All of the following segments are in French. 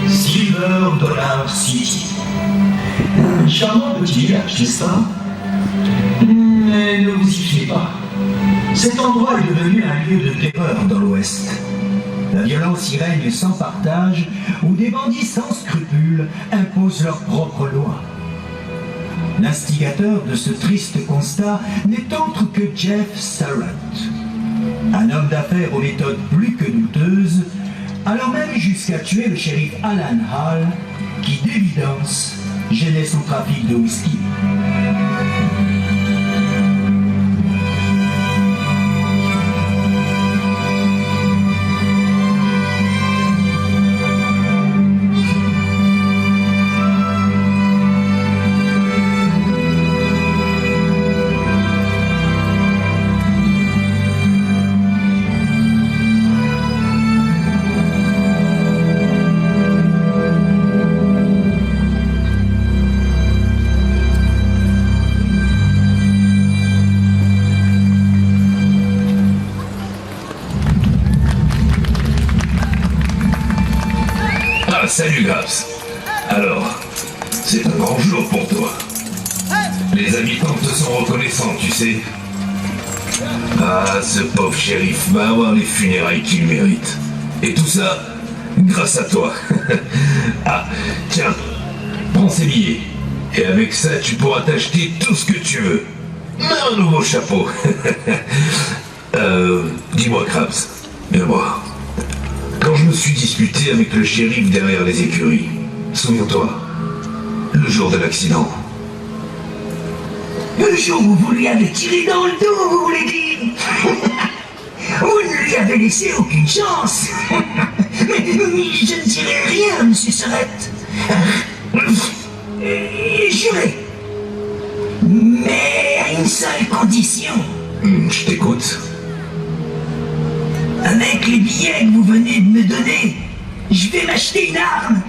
Silver City. Un charmant petit village, n'est-ce pas? Mais ne vous y fiez pas. Cet endroit est devenu un lieu de terreur dans l'Ouest. La violence y règne sans partage, où des bandits sans scrupules imposent leurs propres lois. L'instigateur de ce triste constat n'est autre que Jeff Surratt, un homme d'affaires aux méthodes plus que douteuses, allant même jusqu'à tuer le shérif Alan Hall, qui d'évidence gênait son trafic de whisky. Salut Graps. Alors, c'est un grand jour pour toi. Les habitants te sont reconnaissants, tu sais. Ah, ce pauvre shérif va avoir les funérailles qu'il mérite. Et tout ça, grâce à toi. Ah, tiens, prends ces billets. Et avec ça, tu pourras t'acheter tout ce que tu veux. Même un nouveau chapeau. Dis-moi, Krabs, viens-moi. Quand je me suis disputé avec le shérif derrière les écuries, souviens-toi, le jour de l'accident. Le jour où vous lui avez tiré dans le dos, vous voulez dire? Vous ne lui avez laissé aucune chance. Mais je ne dirai rien, monsieur Surratt. Jurez. Mais à une seule condition. Je t'écoute. Avec les billets que vous venez de me donner, je vais m'acheter une arme.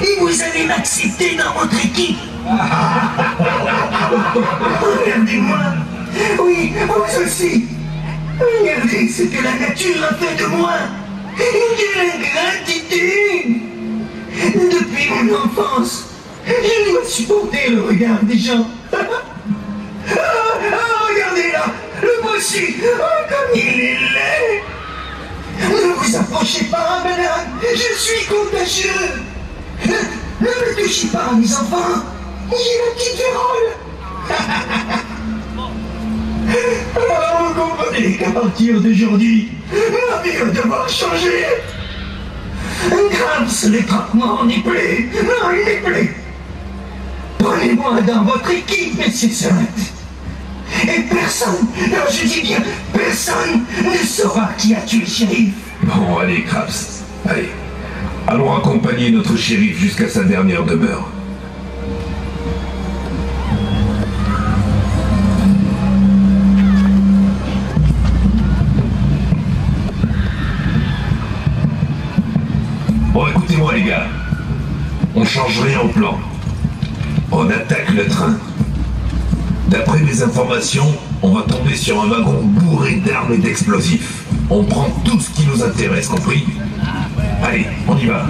Et vous allez m'accepter dans votre équipe. Regardez-moi. Oui, vous aussi. Regardez ce que la nature a fait de moi. Quelle ingratitude. Depuis mon enfance, je dois supporter le regard des gens. Regardez là, le bossu, comme il est laid. Ne vous approchez pas, madame, je suis contagieux. Ne me touchez pas, mes enfants, j'ai la petite vérole. Vous comprenez qu'à partir d'aujourd'hui, ma vie va devoir changer. Grâce l'étrapement n'est plus, non, il n'est plus. Prenez-moi dans votre équipe, messieurs Surratt. Et personne, non, je dis bien personne, ne saura qui a tué le shérif. Bon, allez, Krabs, allez. Allons accompagner notre shérif jusqu'à sa dernière demeure. Bon, écoutez-moi, les gars. On change rien au plan. On attaque le train. D'après mes informations, on va tomber sur un wagon bourré d'armes et d'explosifs. On prend tout ce qui nous intéresse, compris? Allez, on y va.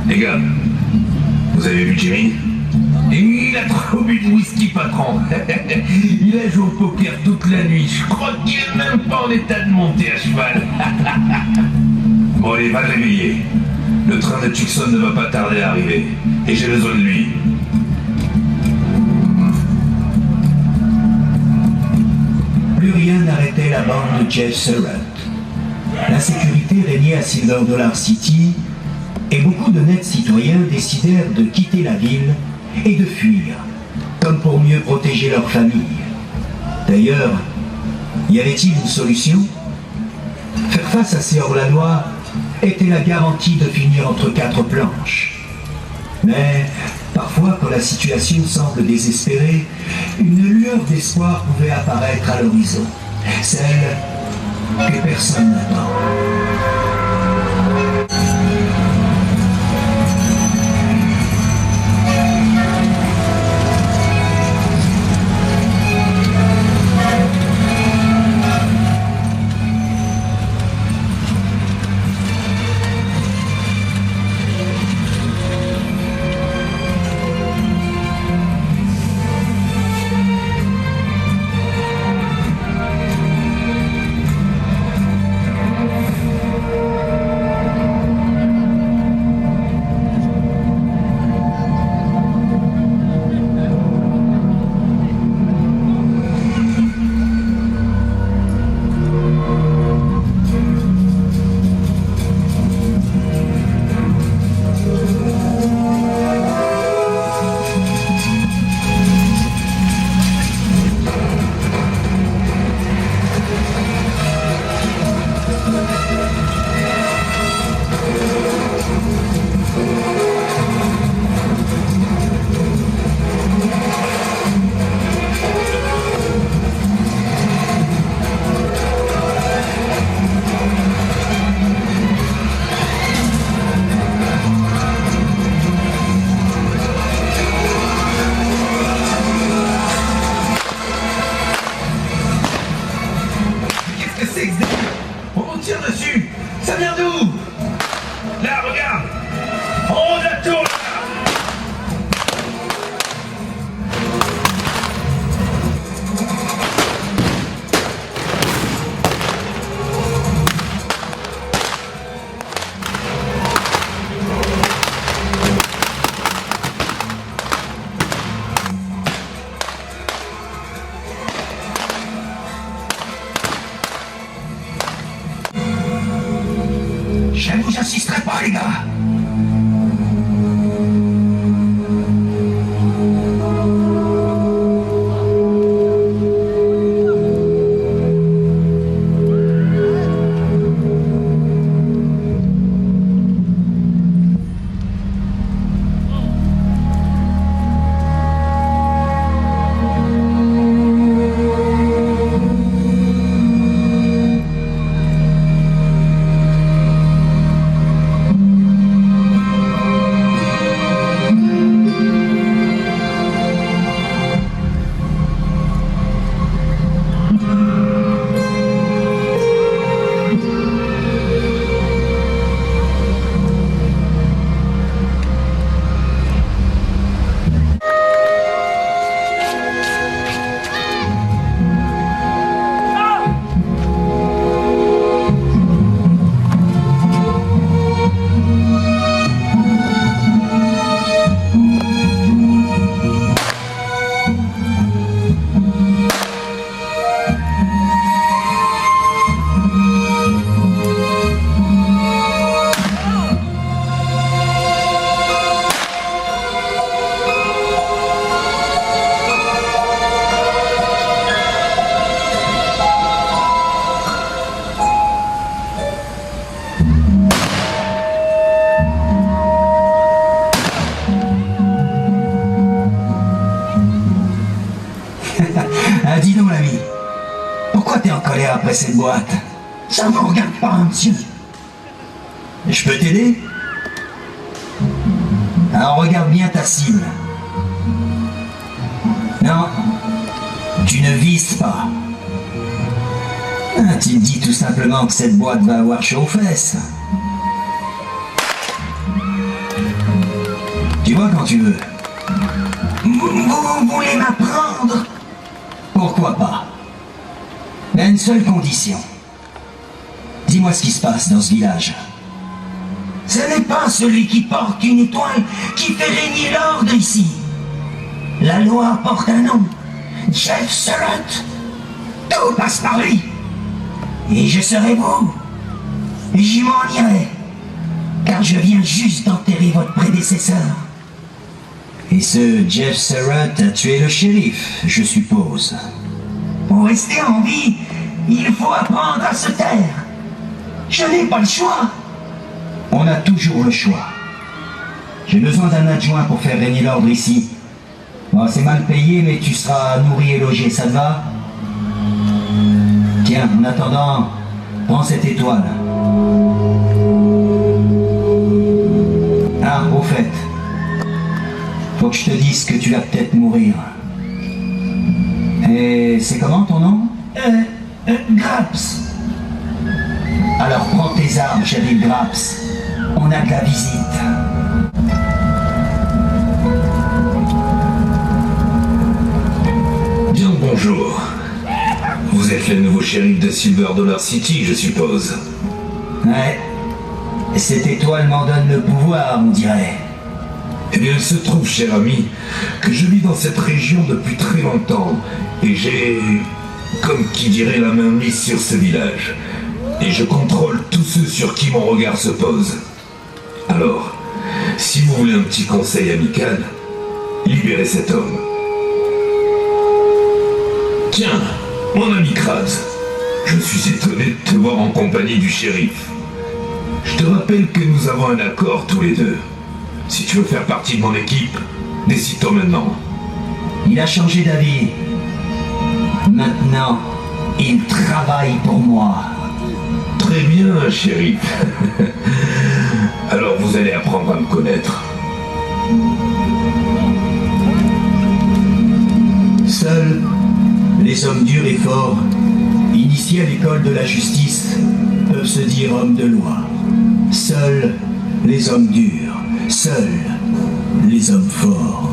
Les gars, vous avez vu Jimmy? Il a trop bu de whisky, patron. Il a joué au poker toute la nuit. Je crois qu'il est même pas en état de monter à cheval. Bon, allez, va le réveiller. Le train de Tucson ne va pas tarder à arriver. Et j'ai besoin de lui. Plus rien n'arrêtait la bande de Jeff Surratt. L'insécurité régnait à Silver Dollar City et beaucoup d'honnêtes citoyens décidèrent de quitter la ville et de fuir, comme pour mieux protéger leur famille. D'ailleurs, y avait-il une solution? Faire face à ces hors-la-loi était la garantie de finir entre quatre planches. Mais parfois, quand la situation semble désespérée, une lueur d'espoir pouvait apparaître à l'horizon, celle que personne n'attend. Là, regarde! En haut de la tour, là! Je ne vous assisterai pas, les gars. Ah, dis donc, l'ami. Pourquoi t'es en colère après cette boîte? Ça ne vous regarde pas, monsieur. Je peux t'aider? Alors regarde bien ta cible. Non, tu ne vises pas. Ah, tu me dis tout simplement que cette boîte va avoir chaud aux fesses. Tu vois quand tu veux. Vous voulez m'apprendre? Pourquoi pas? Mais à une seule condition. Dis-moi ce qui se passe dans ce village. Ce n'est pas celui qui porte une étoile qui fait régner l'ordre ici. La loi porte un nom. Jeff Surratt. Tout passe par lui. Et je serai vous. J'y m'en irai. Car je viens juste d'enterrer votre prédécesseur. Et ce Jeff Surratt a tué le shérif, je suppose. Pour rester en vie, il faut apprendre à se taire. Je n'ai pas le choix. On a toujours le choix. J'ai besoin d'un adjoint pour faire régner l'ordre ici. Bon, c'est mal payé, mais tu seras nourri et logé, ça te va? Tiens, en attendant, prends cette étoile. Ah, au fait, faut que je te dise que tu vas peut-être mourir. Et c'est comment ton nom? Graps. Alors prends tes armes, shérif Graps. On a de la visite. Bien le bonjour. Vous êtes le nouveau shérif de Silver Dollar City, je suppose. Ouais. Cette étoile m'en donne le pouvoir, on dirait. Eh bien, il se trouve, cher ami, que je vis dans cette région depuis très longtemps, et j'ai, comme qui dirait, la main mise sur ce village. Et je contrôle tous ceux sur qui mon regard se pose. Alors, si vous voulez un petit conseil amical, libérez cet homme. Tiens, mon ami Kratz, je suis étonné de te voir en compagnie du shérif. Je te rappelle que nous avons un accord tous les deux. Si tu veux faire partie de mon équipe, décide-toi maintenant. Il a changé d'avis. Maintenant, il travaille pour moi. Très bien, shérif. Alors vous allez apprendre à me connaître. Seuls les hommes durs et forts, initiés à l'école de la justice, peuvent se dire hommes de loi. Seuls les hommes durs, seuls les hommes forts.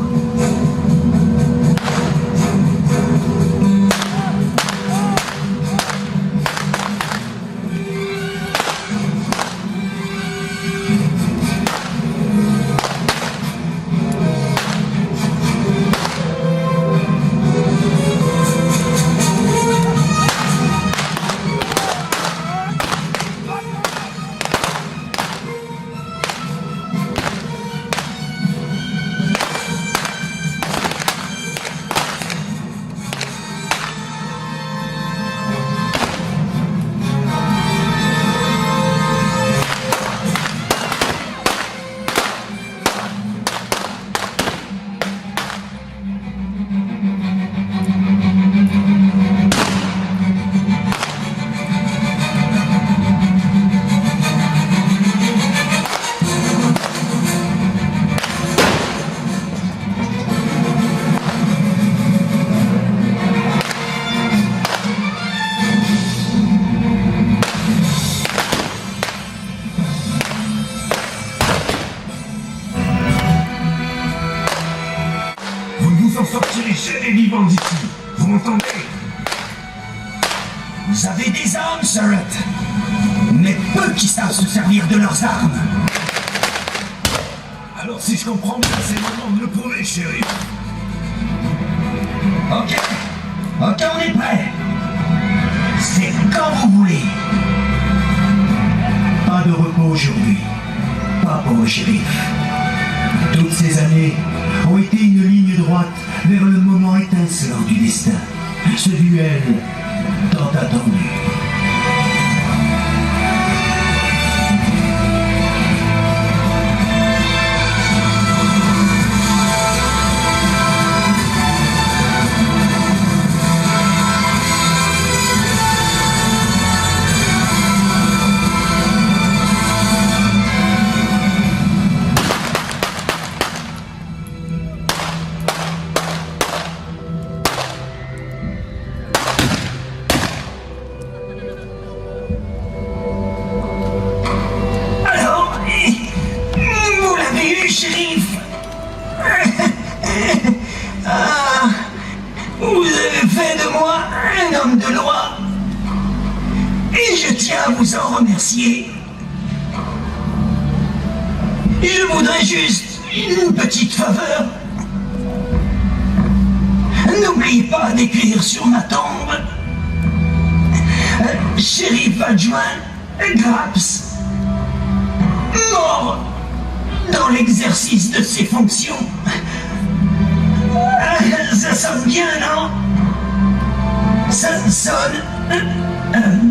Sortirez jamais vivants d'ici. Vous m'entendez? Vous avez des armes, Surratt, mais peu qui savent se servir de leurs armes. Alors si je comprends bien, c'est le moment de le prouver, shérif. Ok, on est prêt. C'est quand vous voulez. Pas de repos aujourd'hui, pas pour le shérif. Toutes ces années ont été une ligne droite vers le moment étincelant du destin. Ce duel tant attendu. De loi. Et je tiens à vous en remercier. Je voudrais juste une petite faveur. N'oubliez pas d'écrire sur ma tombe shérif adjoint Graps, mort dans l'exercice de ses fonctions. Ça sonne bien, non? Ça sonne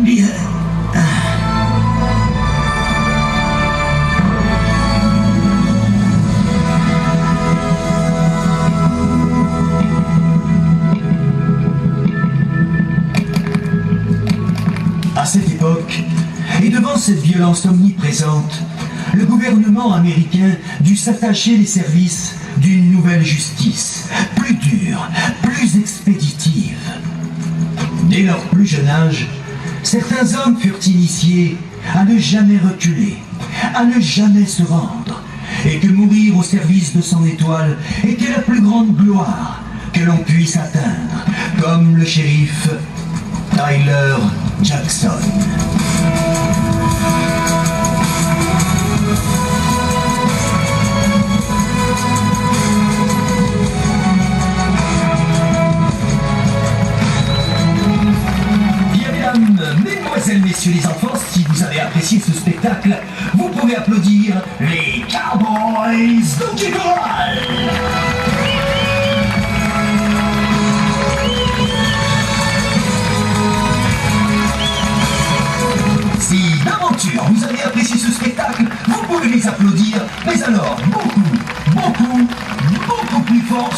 bien. À cette époque, et devant cette violence omniprésente, le gouvernement américain dut s'attacher les services d'une nouvelle justice, plus dure, plus expéditive. Dès leur plus jeune âge, certains hommes furent initiés à ne jamais reculer, à ne jamais se rendre, et que mourir au service de son étoile était la plus grande gloire que l'on puisse atteindre, comme le shérif Tyler Jackson. Mesdemoiselles, messieurs les enfants, si vous avez apprécié ce spectacle, vous pouvez applaudir les Cowboys Donkey Corral. Si d'aventure vous avez apprécié ce spectacle, vous pouvez les applaudir, mais alors beaucoup plus fort.